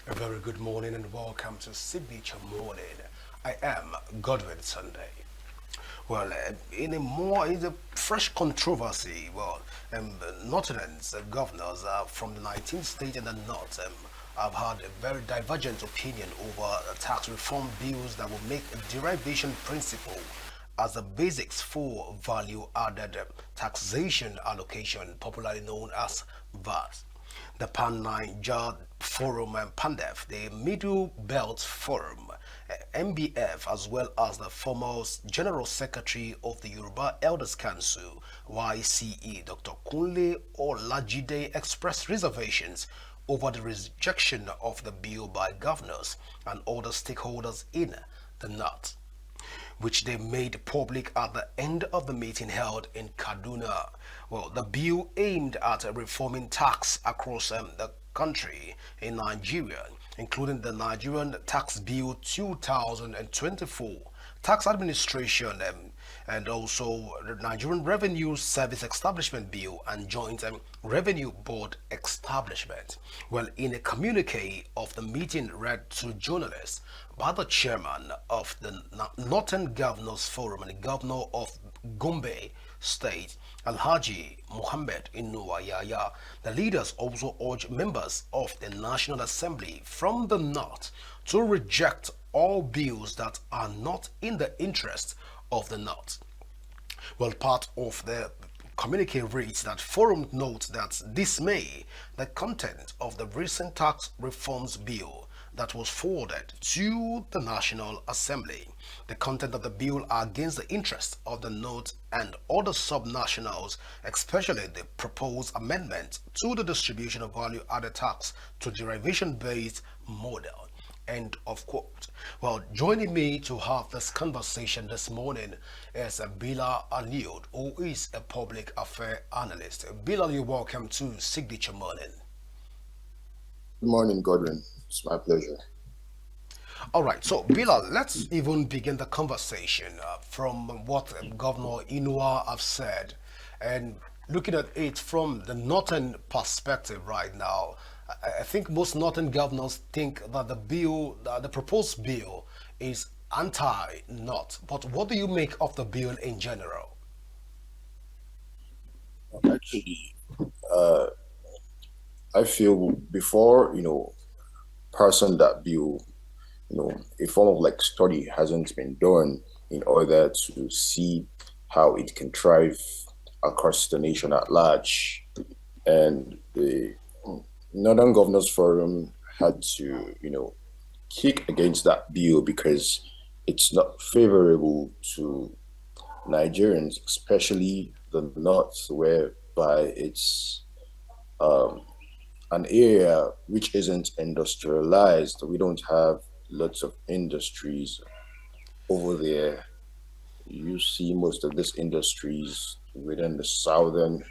A very good morning and welcome to Signature Morning. I am Godwin Sunday. Well, in a fresh controversy, Nottingham's governors from the 19th state in the north have had a very divergent opinion over tax reform bills that will make a derivation principle as the basics for value added taxation allocation, popularly known as VAT. The Pan Niger Forum and PANDEF, the Middle Belt Forum, MBF, as well as the former General Secretary of the Yoruba Elders Council, YCE, Dr. Kunle Olajide, expressed reservations over the rejection of the bill by governors and other stakeholders in the North, which they made public at the end of the meeting held in Kaduna. Well, the bill aimed at reforming tax across the country in Nigeria, including the Nigerian Tax Bill 2024, Tax Administration, and also the Nigerian Revenue Service Establishment Bill and Joint Revenue Board Establishment. Well, in a communique of the meeting read to journalists by the chairman of the Northern Governors Forum and the governor of Gombe State, Alhaji Muhammad Inuwa Yaya, the leaders also urged members of the National Assembly from the North to reject all bills that are not in the interest of the North. Well, part of the communique reads that Forum notes that this May, the content of the recent tax reforms bill that was forwarded to the National Assembly. The content of the bill are against the interests of the North and other subnationals, especially the proposed amendment to the distribution of value added tax to derivation-based model. End of quote. Well, joining me to have this conversation this morning is Bilal Aliud, who is a public affairs analyst. Bilal, you're welcome to Signature Morning. Good morning, Godwin. It's my pleasure. All right, so Bilal, let's even begin the conversation from what Governor Inua have said, and looking at it from the northern perspective right now. I think most northern governors think that the proposed bill, is anti-North. But what do you make of the bill in general? Actually, uh, I feel before person that bill, a form of like study hasn't been done in order to see how it can thrive across the nation at large, and the Northern Governors Forum had to, kick against that bill because it's not favorable to Nigerians, especially the North, whereby it's um, an area which isn't industrialized. We don't have lots of industries over there. You see most of these industries within the southern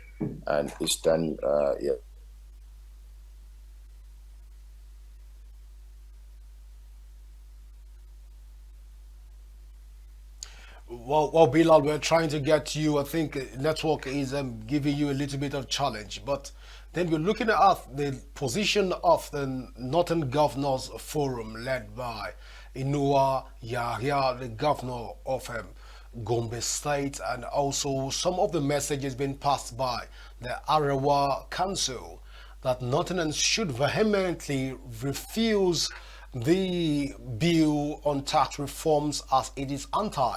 and eastern, yeah. Well, Bilal, we're trying to get you. I think network is giving you a little bit of challenge, but then we're looking at the position of the Northern Governors Forum led by Inua Yahya, the governor of Gombe State, and also some of the messages being passed by the Arewa Council that Nottingham should vehemently refuse the bill on tax reforms as it is anti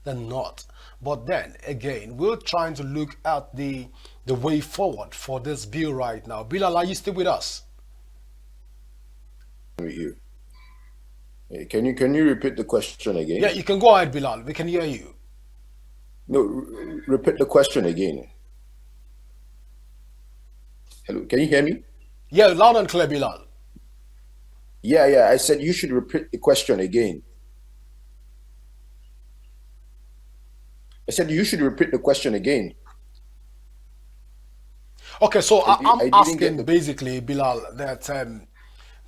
the North. But then again, we're trying to look at the way forward for this bill right now. Bilal, are you still with us? With you. Can you repeat the question Yeah, again? you can go ahead, Bilal. We can hear you. No, repeat the question again. Hello, can you hear me? Yeah, loud and clear, Bilal. Yeah, yeah. I said you should repeat the question again. I said you should repeat the question again. Okay, so I'm I didn't get asking the. basically, Bilal, that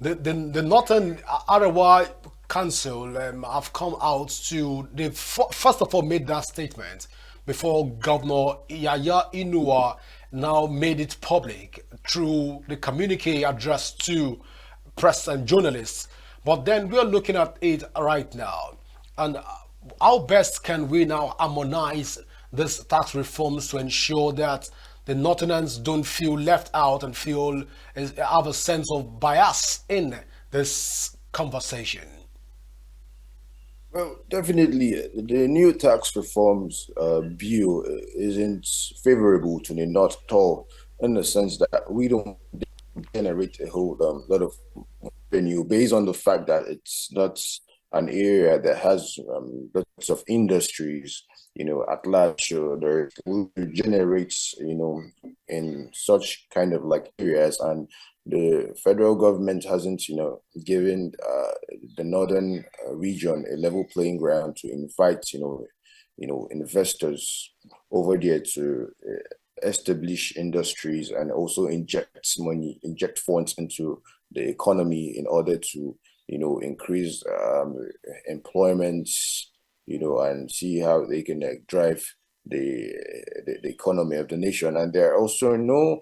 the Northern Arawa Council have come out to they first of all made that statement before Governor Yaya Inua now made it public through the communique addressed to press and journalists. But then we're looking at it right now. And how best can we now harmonize these tax reforms to ensure that the Northerners don't feel left out and feel have a sense of bias in this conversation? Well, definitely, the new tax reforms bill isn't favorable to the North at all, in the sense that we don't generate a whole lot of revenue based on the fact that it's not an area that has lots of industries, at large. So there will generate, in such kind of like areas, and the federal government hasn't, given the northern region a level playing ground to invite, investors over there to establish industries and also inject money, inject funds into the economy in order to, increase employment, and see how they can drive the economy of the nation. And there are also no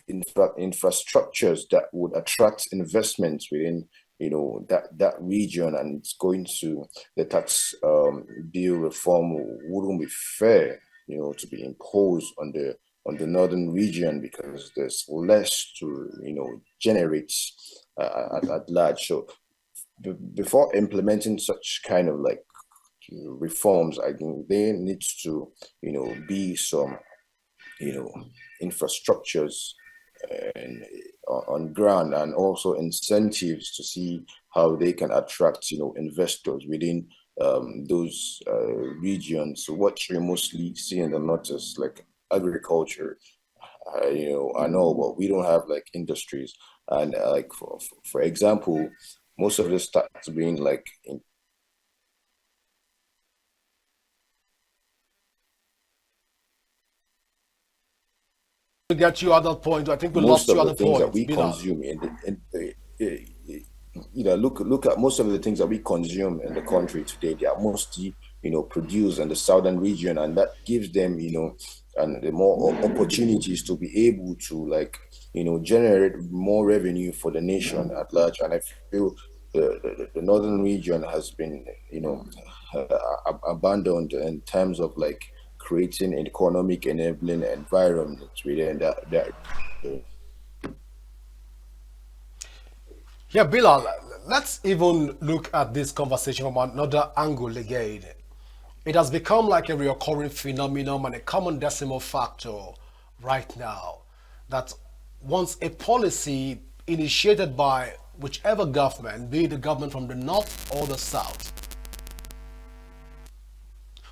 infrastructures that would attract investments within that region, and it's going to the tax bill reform wouldn't be fair, to be imposed on the northern region, because there's less to generate at large. So before implementing such kind of like reforms, I think there needs to be some you know infrastructures and on ground, and also incentives to see how they can attract investors within those regions. So what you mostly see in the north is like agriculture. I know, but we don't have like industries, and like for example, most of this starts being like in To get you at that point, I think we most lost you of at the the things that point, we Bilal. consume look at most of the things that we consume in the country today. They are mostly produced in the southern region, and that gives them and the more opportunities to be able to like generate more revenue for the nation at large. And I feel the northern region has been abandoned in terms of like creating an economic enabling environment within that. Yeah, Bilal, let's even look at this conversation from another angle again. It has become like a recurring phenomenon and a common decimal factor right now that once a policy initiated by whichever government, be it the government from the north or the south,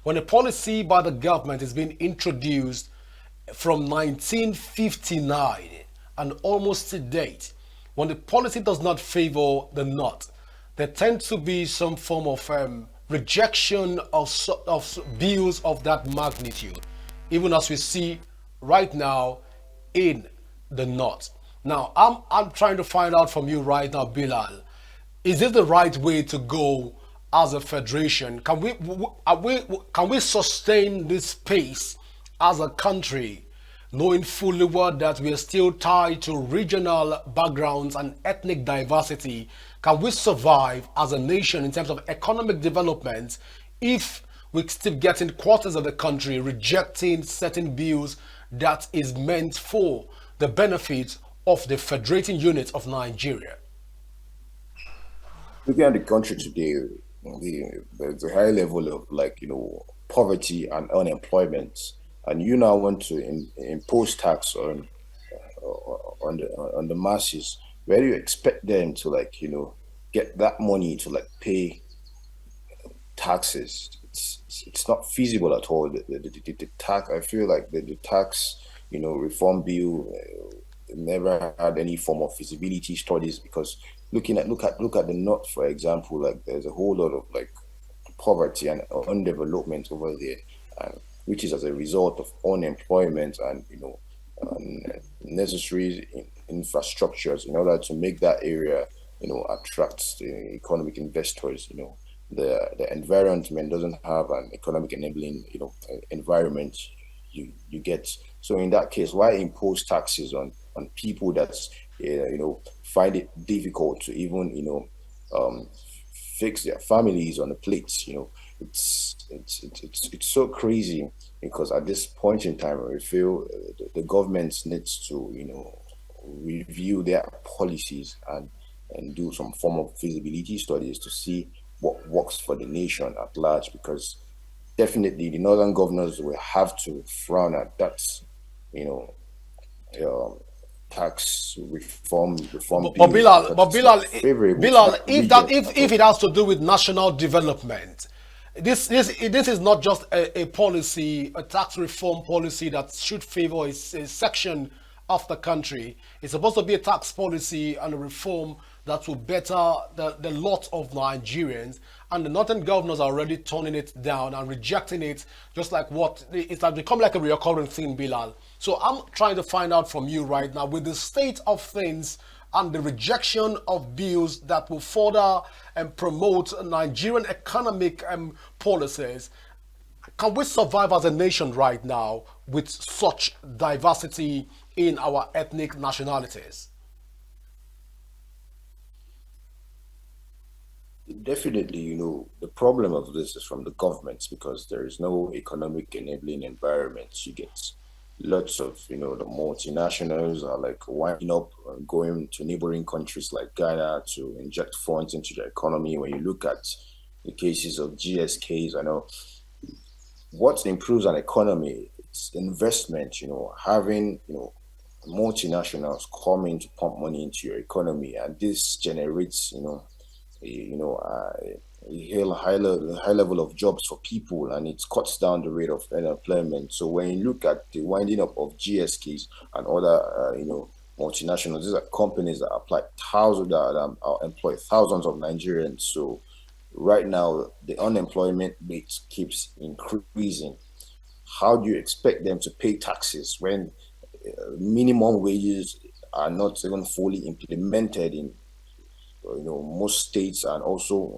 when a policy by the government is being introduced from 1959 and almost to date, when the policy does not favor the North, there tends to be some form of rejection of bills of that magnitude, even as we see right now in the North. Now, I'm trying to find out from you right now, Bilal, is this the right way to go as a federation? Can we sustain this pace as a country, knowing fully well that we are still tied to regional backgrounds and ethnic diversity? Can we survive as a nation in terms of economic development if we still get in quarters of the country rejecting certain bills that is meant for the benefit of the federating unit of Nigeria? Looking at the country today, there's a high level of like poverty and unemployment, and you now want to impose tax on the masses. Where do you expect them to like get that money to like pay taxes? It's not feasible at all. The tax, I feel like the tax reform bill never had any form of feasibility studies, because look at the north, for example. Like there's a whole lot of like poverty and underdevelopment over there, and which is as a result of unemployment and necessary infrastructures in order to make that area attract the economic investors. The environment doesn't have an economic enabling environment. You get, so in that case, why impose taxes on people that's find it difficult to even um, fix their families on the plates. It's so crazy because at this point in time, I feel the government needs to review their policies and do some form of feasibility studies to see what works for the nation at large, because definitely the northern governors will have to frown at that, you know, um, tax reform But bills, Bilal, because it's not favorable to Bilal, that region at if all. it has to do with national development, this is not just a policy, a tax reform policy that should favor a section of the country. It's supposed to be a tax policy and a reform that will better the lot of Nigerians. And the northern governors are already turning it down and rejecting it, just like what it's like become like a recurring thing, Bilal. So I'm trying to find out from you right now, with the state of things and the rejection of bills that will further and promote Nigerian economic policies. Can we survive as a nation right now with such diversity in our ethnic nationalities? Definitely, the problem of this is from the governments, because there is no economic enabling environment. You get lots of, the multinationals are like winding up and going to neighboring countries like Ghana to inject funds into the economy. When you look at the cases of GSKs, I know what improves an economy is investment, having, multinationals coming to pump money into your economy, and this generates, a, you know, high level of jobs for people, and it cuts down the rate of unemployment. So when you look at the winding up of GSKs and other, multinationals, these are companies that apply thousands that employ thousands of Nigerians. So right now, the unemployment rate keeps increasing. How do you expect them to pay taxes when minimum wages are not even fully implemented in most states, and also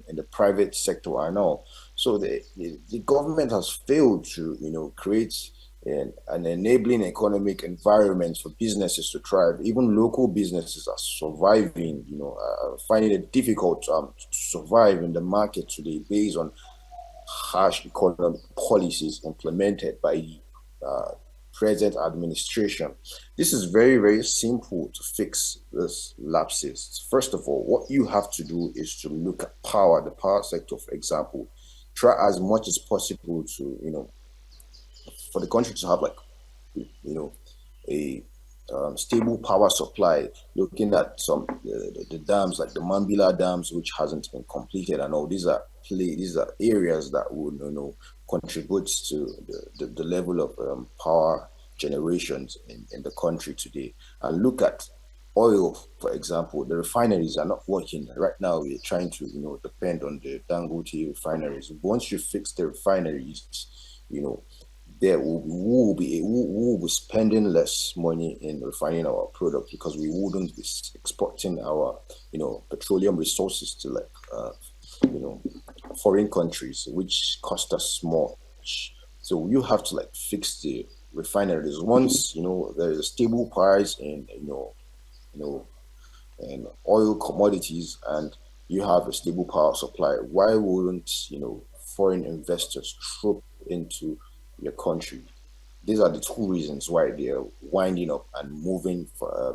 in the private sector are now? So the government has failed to create an enabling economic environment for businesses to thrive. Even local businesses are surviving, finding it difficult to survive in the market today based on harsh economic policies implemented by uh, present administration. This is very, very simple to fix this lapses. First of all, what you have to do is to look at power, the power sector, for example. Try as much as possible to, for the country to have like, a stable power supply. Looking at some the dams like the Mambila dams, which hasn't been completed, and all these are areas that would contribute to the level of power generations in the country today. And look at oil, for example. The refineries are not working right now. We're trying to depend on the Dangote refineries. Once you fix the refineries, you know there we will be spending less money in refining our products, because we wouldn't be exporting our petroleum resources to like you know foreign countries, which cost us much. So you have to like fix the refineries. Once there's a stable price in you know and oil commodities, and you have a stable power supply, why wouldn't foreign investors troop into your country? These are the two reasons why they're winding up and moving for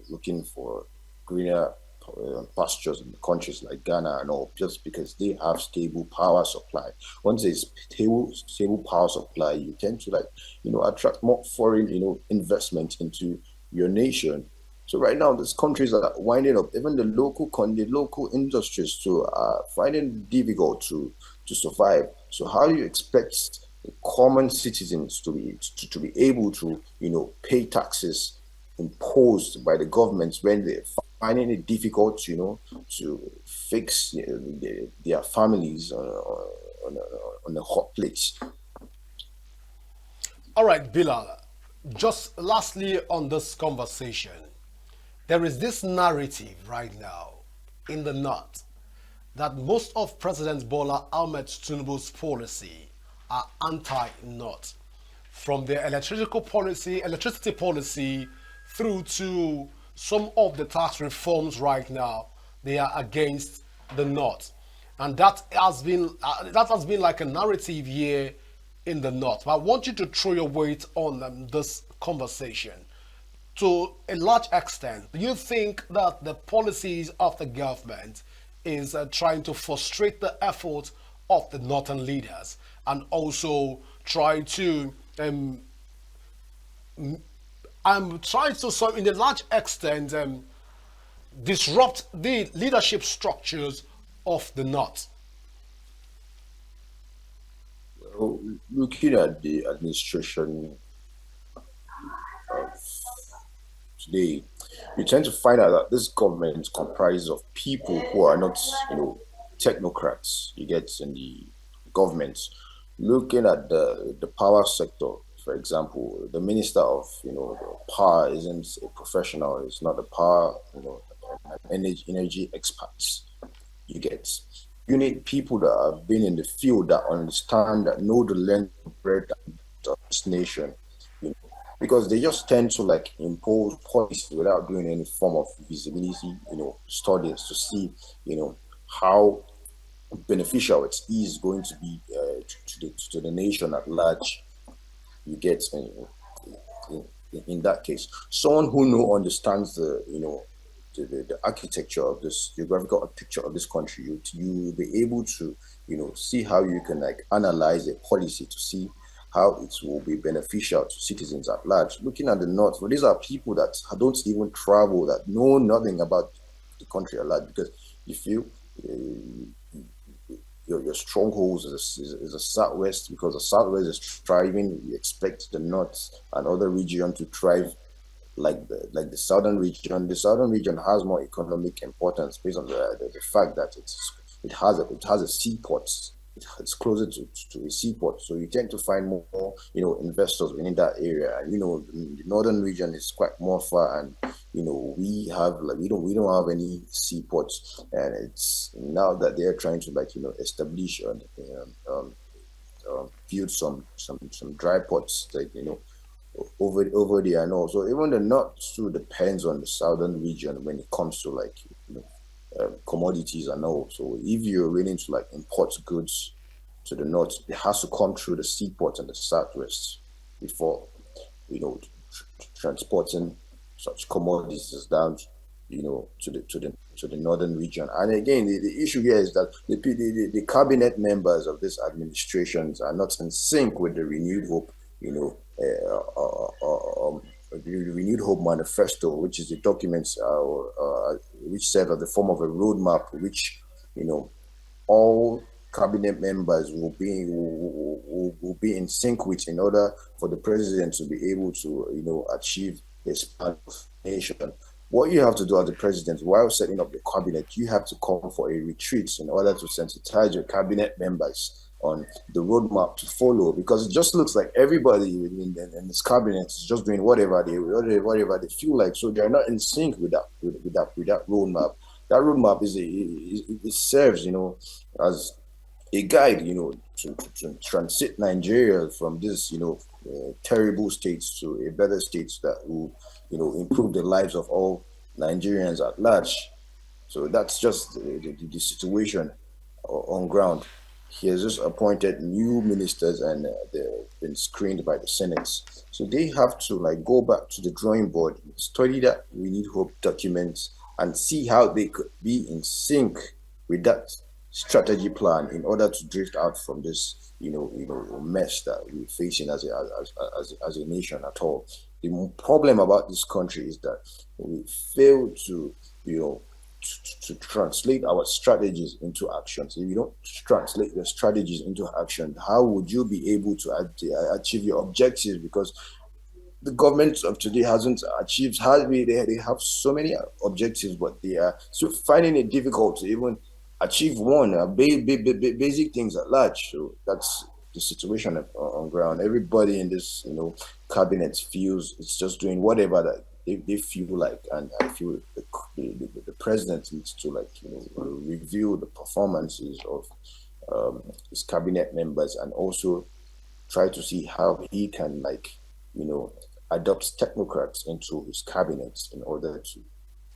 looking for greener pastures in countries like Ghana and all, just because they have stable power supply. Once there's stable power supply, you tend to like attract more foreign investment into your nation. So right now, these countries are winding up. Even the local industries too are finding it difficult to survive. So how do you expect common citizens to be able to pay taxes imposed by the governments when they're finding it difficult to fix their families on a hot plate? All right, Bilal. Just lastly on this conversation, there is this narrative right now in the North that most of President Bola Ahmed Tinubu's policy are anti-North, from their electricity policy through to some of the tax reforms right now, they are against the North, and that has been like a narrative here in the North. But I want you to throw your weight on this conversation. To a large extent, do you think that the policies of the government is trying to frustrate the efforts of the northern leaders and also try to trying to some in a large extent disrupt the leadership structures of the North? Well, looking at the administration of today, you tend to find out that this government comprises of people who are not, technocrats. You get in the government. Looking at the power sector, for example, the minister of the power isn't a professional. It's not a power, energy experts. You get. You need people that have been in the field that understand, that know the length and breadth of this nation, you know, because they just tend to like impose policy without doing any form of visibility, studies to see, how beneficial it is going to be to the nation at large. You get in that case, someone who know understands the architecture of this geographical architecture of this country, you will be able to see how you can like analyze a policy to see how it will be beneficial to citizens at large. Looking at the north, well, these are people that don't even travel, that know nothing about the country at large, because you feel your strongholds is the southwest, because the southwest is thriving. You expect the north and other region to thrive like the southern region. The southern region has more economic importance based on the fact that it has a seaport. It's closer to a seaport, so you tend to find more investors within that area. And the northern region is quite more far, and we have like we don't have any seaports, and it's now that they're trying to like establish and build some dry ports, like over there and all. So even the north too depends on the southern region when it comes to like commodities and all. So if you're willing to like import goods to the north, it has to come through the seaport in the southwest before transporting such commodities down to the northern region. And again, the issue here is that the cabinet members of this administrations are not in sync with the renewed hope, the renewed hope manifesto, which is the documents which serve as the form of a roadmap, which all cabinet members will be in sync with, in order for the president to be able to achieve his plan of nation. What you have to do as the president while setting up the cabinet, you have to call for a retreat in order to sensitize your cabinet members on the roadmap to follow, because it just looks like everybody in this cabinet is just doing whatever they feel like, so they're not in sync with that roadmap. That roadmap it serves as a guide, to transit Nigeria from this, terrible states to a better states that will, improve the lives of all Nigerians at large. So that's just the situation on ground. He has just appointed new ministers, and they've been screened by the Senate. So they have to like go back to the drawing board, study that we need hope documents, and see how they could be in sync with that strategy plan in order to drift out from this, mess that we're facing as a nation at all. The problem about this country is that we fail to, to translate our strategies into actions. If you don't translate the strategies into action, how would you be able to achieve your objectives? Because the government of today hasn't achieved hardly. They have so many objectives, but they are still finding it difficult to even achieve one basic things at large. So that's the situation on ground. Everybody in this cabinet feels it's just doing whatever that they feel like, and I feel the president needs to like review the performances of his cabinet members, and also try to see how he can like adopts technocrats into his cabinet in order to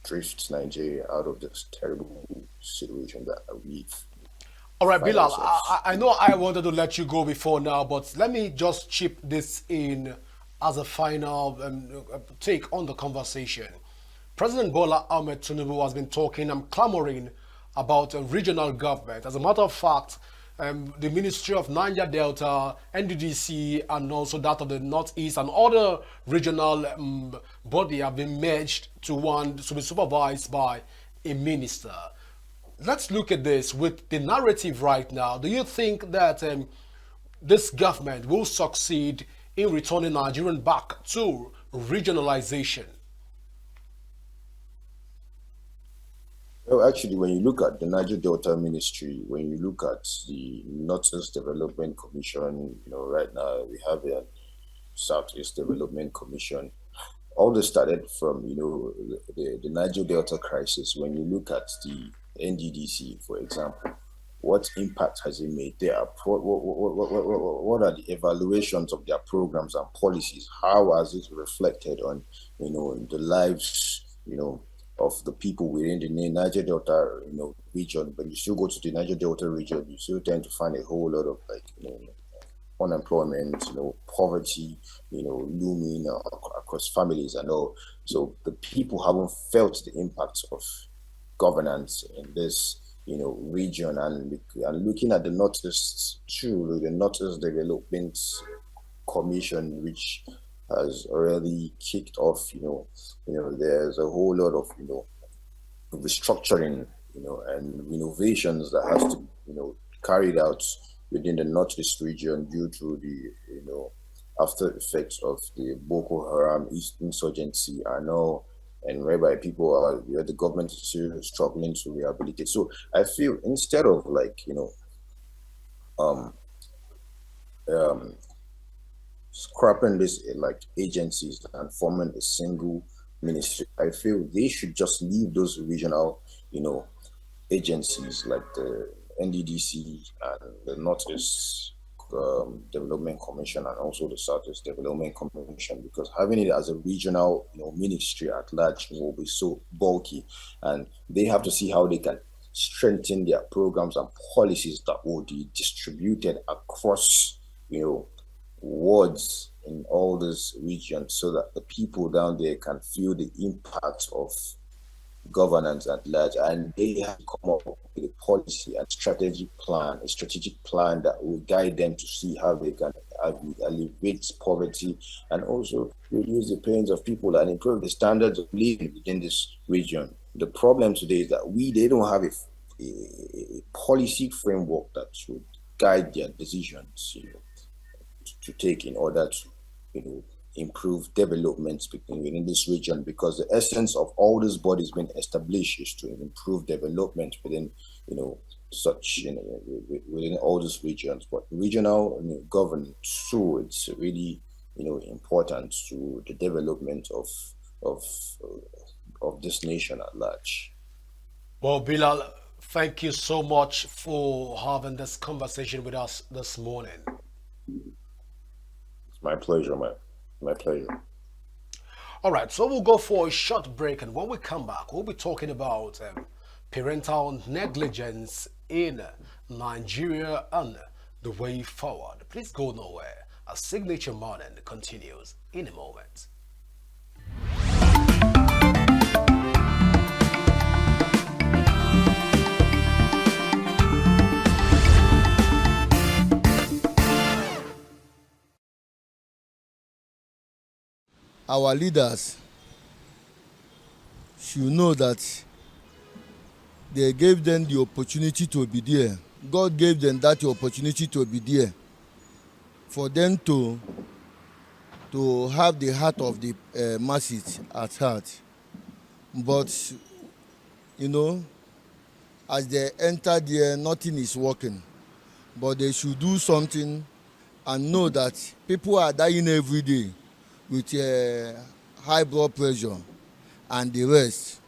drift Nigeria out of this terrible situation that All we right, find Bilal, ourselves. I know I wanted to let you go before now, but let me just chip this in as a final take on the conversation. President Bola Ahmed Tinubu has been talking and clamoring about regional government. As a matter of fact, the Ministry of Niger Delta, NDDC, and also that of the Northeast and other regional body have been merged to one to be supervised by a minister. Let's look at this with the narrative right now. Do you think that this government will succeed in returning Nigerian back to regionalization? Well, actually, when you look at the Niger Delta Ministry, when you look at the Northeast Development Commission, right now we have a Southeast Development Commission. All this started from, the Niger Delta crisis. When you look at the NDDC, for example, what impact has it made there? What are the evaluations of their programs and policies? How has it reflected on, the lives, of the people within the Niger Delta, region? But you still go to the Niger Delta region, you still tend to find a whole lot of like, unemployment, poverty, looming across families and all. So the people haven't felt the impact of governance in this, region. And looking at the Northeast too, the Northeast Development Commission, which has already kicked off, there's a whole lot of, restructuring, and renovations that has to, carried out within the Northeast region due to the, after effects of the Boko Haram insurgency are now, and whereby people are, the government is still struggling to rehabilitate. So I feel instead of like, um, um, scrapping this like agencies and forming a single ministry, I feel they should just leave those regional, agencies like the NDDC and the Northeast Development Commission and also the Southeast Development Commission, because having it as a regional, ministry at large will be so bulky, and they have to see how they can strengthen their programs and policies that will be distributed across, wards in all these regions so that the people down there can feel the impact of governance at large, and they have to come up with a policy and a strategic plan that will guide them to see how they can alleviate poverty and also reduce the pains of people and improve the standards of living within this region. The problem today is that they don't have a policy framework that should guide their decisions, to take in order to, improve development within this region, because the essence of all these bodies being established is to improve development within, such, within all these regions. But regional, governance too, it's really, important to the development of of this nation at large. Well, Bilal, thank you so much for having this conversation with us this morning. It's my pleasure, man. My pleasure. All right, so we'll go for a short break, and when we come back, we'll be talking about parental negligence in Nigeria and the way forward. Please go nowhere. A signature morning continues in a moment. Our leaders should know that they gave them the opportunity to be there. God gave them that opportunity to be there for them to have the heart of the masses at heart. But, as they enter there, nothing is working. But they should do something and know that people are dying every day with high blood pressure and the rest.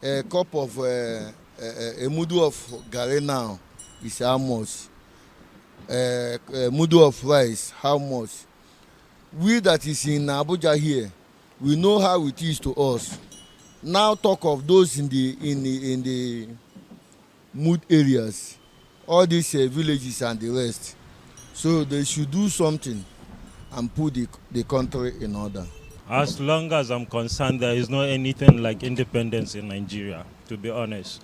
A cup of a mudu of garri now is how much? A mudu of rice, how much? We that is in Abuja here, we know how it is to us. Now talk of those in the mood areas, all these villages and the rest. So they should do something and put the country in order. As long as I'm concerned, there is not anything like independence in Nigeria, to be honest.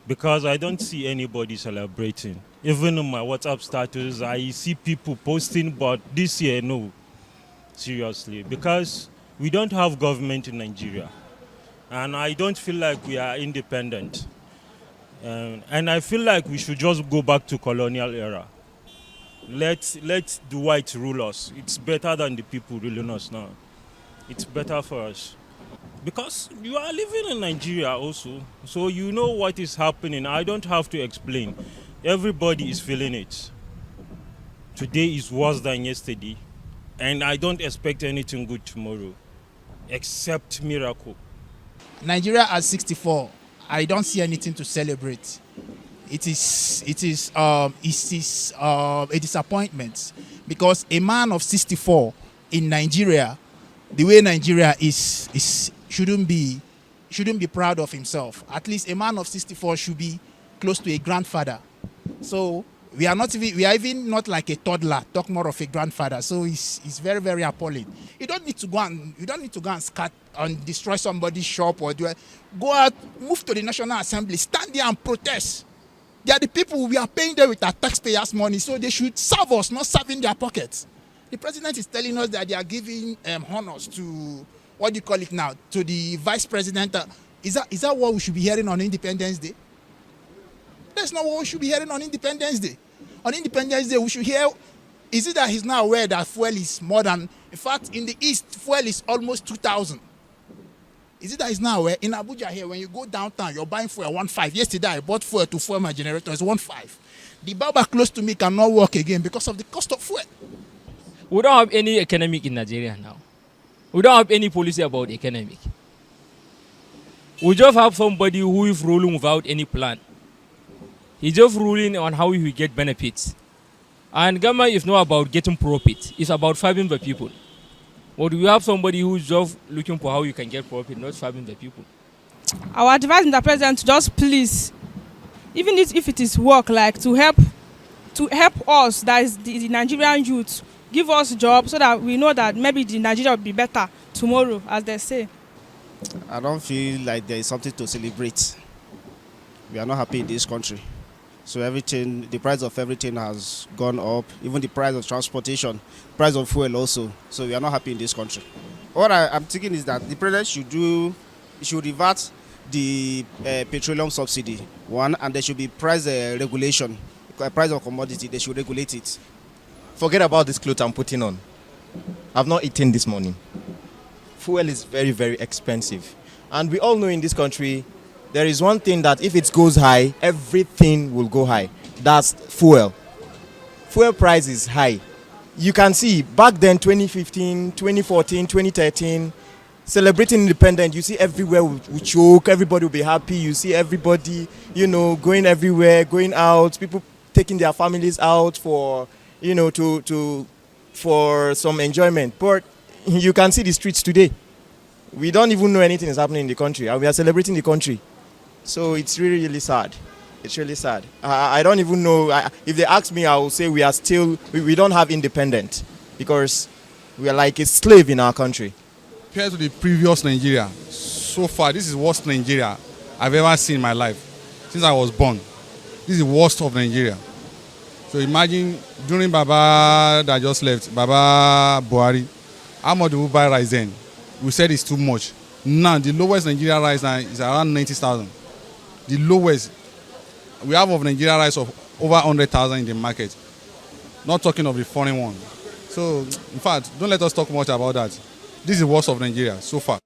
Because I don't see anybody celebrating. Even in my WhatsApp status, I see people posting, but this year, no. Seriously. Because we don't have government in Nigeria. And I don't feel like we are independent. And I feel like we should just go back to colonial era. Let the whites rule us. It's better than the people ruling us now. It's better for us. Because you are living in Nigeria also, so you know what is happening. I don't have to explain. Everybody is feeling it. Today is worse than yesterday, and I don't expect anything good tomorrow, except miracle. Nigeria at 64, I don't see anything to celebrate. It is a disappointment, because a man of 64 in Nigeria, the way Nigeria is shouldn't be proud of himself. At least a man of 64 should be close to a grandfather. So we are even not like a toddler, talk more of a grandfather. So it's very, very appalling. You don't need to go and scat and destroy somebody's shop or go out, move to the National Assembly, stand there and protest. They are the people, we are paying them with our taxpayers' money, so they should serve us, not serve in their pockets. The president is telling us that they are giving honors to, what do you call it now, to the vice president. Is that what we should be hearing on Independence Day? That's not what we should be hearing on Independence Day. On Independence Day, we should hear, is it that he's now aware that fuel is more than, in fact, in the East, fuel is almost 2,000. Is it that he's now aware? In Abuja here, when you go downtown, you're buying fuel 1.5. Yesterday, I bought fuel to fuel my generator. It's 1.5. The barber close to me cannot work again because of the cost of fuel. We don't have any economic in Nigeria now. We don't have any policy about economic. We just have somebody who is ruling without any plan. He's just ruling on how he will get benefits. And government is not about getting profit. It's about serving the people. But we have somebody who's just looking for how you can get profit, not serving the people. Our advice to the president to just please, even if it is work, like to help us, that is the Nigerian youth, give us jobs so that we know that maybe the Nigeria will be better tomorrow, as they say. I don't feel like there is something to celebrate. We are not happy in this country. So everything, the price of everything has gone up, even the price of transportation, price of fuel also. So we are not happy in this country. What I'm thinking is that the president should revert the petroleum subsidy, one, and there should be price regulation, price of commodity, they should regulate it. Forget about this clothes I'm putting on. I've not eaten this morning. Fuel is very, very expensive. And we all know in this country, there is one thing that if it goes high, everything will go high. That's fuel. Fuel price is high. You can see back then, 2015, 2014, 2013, celebrating independence, you see everywhere we choke, everybody will be happy. You see everybody, going everywhere, going out, people taking their families out for, for some enjoyment. But you can see the streets today. We don't even know anything is happening in the country, and we are celebrating the country. So it's really, really sad. It's really sad. I don't even know. If they ask me, I will say we don't have independence because we are like a slave in our country. Compared to the previous Nigeria, so far, this is the worst Nigeria I've ever seen in my life since I was born. This is the worst of Nigeria. So imagine during Baba that just left, Baba Buhari, how much do we buy rice then? We said it's too much. Now, the lowest Nigeria rice now is around 90,000. The lowest. We have of Nigeria rice of over 100,000 in the market. Not talking of the foreign one. So, in fact, don't let us talk much about that. This is the worst of Nigeria so far.